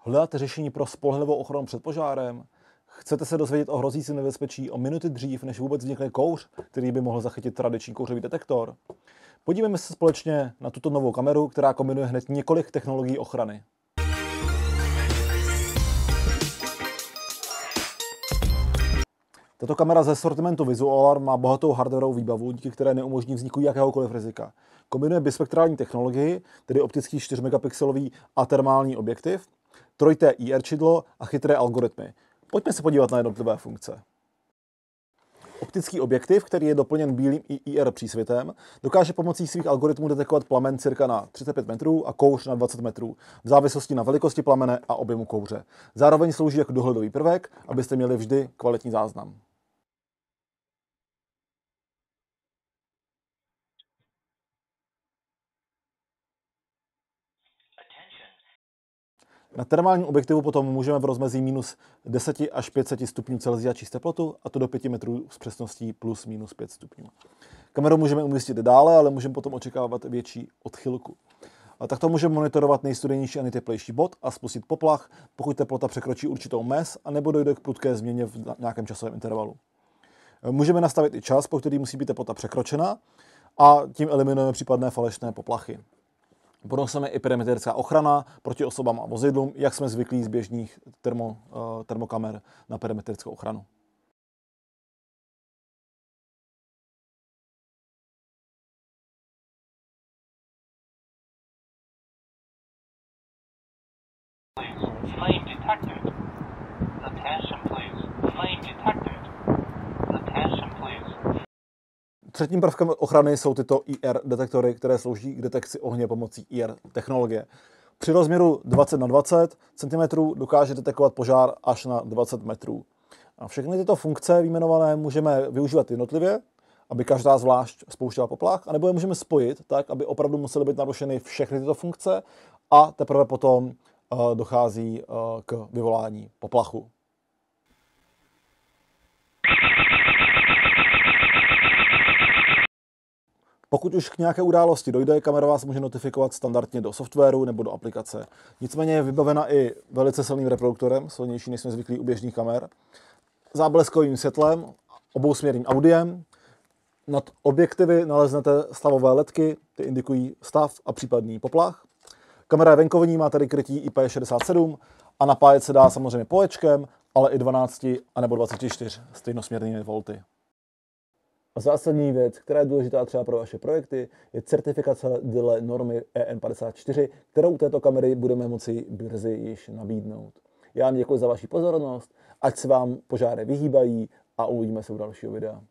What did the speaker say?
Hledáte řešení pro spolehlivou ochranu před požárem? Chcete se dozvědět o hrozícím nebezpečí o minuty dřív, než vůbec vznikne kouř, který by mohl zachytit tradiční kouřový detektor? Podívejme se společně na tuto novou kameru, která kombinuje hned několik technologií ochrany. Tato kamera ze sortimentu VisuAlarm má bohatou hardwarovou výbavu, díky které neumožní vzniku jakéhokoliv rizika. Kombinuje bispektrální technologii, tedy optický 4 megapixelový a termální objektiv, trojité IR čidlo a chytré algoritmy. Pojďme se podívat na jednotlivé funkce. Optický objektiv, který je doplněn bílým IR přísvitem, dokáže pomocí svých algoritmů detekovat plamen cirka na 35 metrů a kouř na 20 metrů, v závislosti na velikosti plamene a objemu kouře. Zároveň slouží jako dohledový prvek, abyste měli vždy kvalitní záznam. Na termálním objektivu potom můžeme v rozmezí minus 10 až 500 stupňů Celsia číst teplotu, a to do 5 metrů s přesností plus minus 5 stupňů. Kameru můžeme umístit dále, ale můžeme potom očekávat větší odchylku. A takto můžeme monitorovat nejstudenější a nejteplejší bod a spustit poplach, pokud teplota překročí určitou mez, anebo dojde k prudké změně v nějakém časovém intervalu. Můžeme nastavit i čas, po který musí být teplota překročena, a tím eliminujeme případné falešné poplachy. Bonusem je i perimetrická ochrana proti osobám a vozidlům, jak jsme zvyklí z běžných termokamer na perimetrickou ochranu. Flame detected. Attention please. Flame detected. Attention please. Třetím prvkem ochrany jsou tyto IR detektory, které slouží k detekci ohně pomocí IR technologie. Při rozměru 20 na 20 cm dokáže detekovat požár až na 20 metrů. A všechny tyto funkce vyjmenované můžeme využívat jednotlivě, aby každá zvlášť spouštěla poplach, anebo je můžeme spojit tak, aby opravdu musely být narušeny všechny tyto funkce, a teprve potom dochází k vyvolání poplachu. Pokud už k nějaké události dojde, kamera vás může notifikovat standardně do softwaru nebo do aplikace. Nicméně je vybavena i velice silným reproduktorem, silnější než jsme zvyklí u běžných kamer, zábleskovým světlem, obousměrným audiem. Nad objektivy naleznete stavové ledky, ty indikují stav a případný poplach. Kamera je venkovní, má tady krytí IP67 a napájet se dá samozřejmě polečkem, ale i 12 anebo 24 stejnosměrnými volty. A zásadní věc, která je důležitá třeba pro vaše projekty, je certifikace dle normy EN54, kterou této kamery budeme moci brzy již nabídnout. Já vám děkuji za vaši pozornost, ať se vám požáry vyhýbají, a uvidíme se u dalšího videa.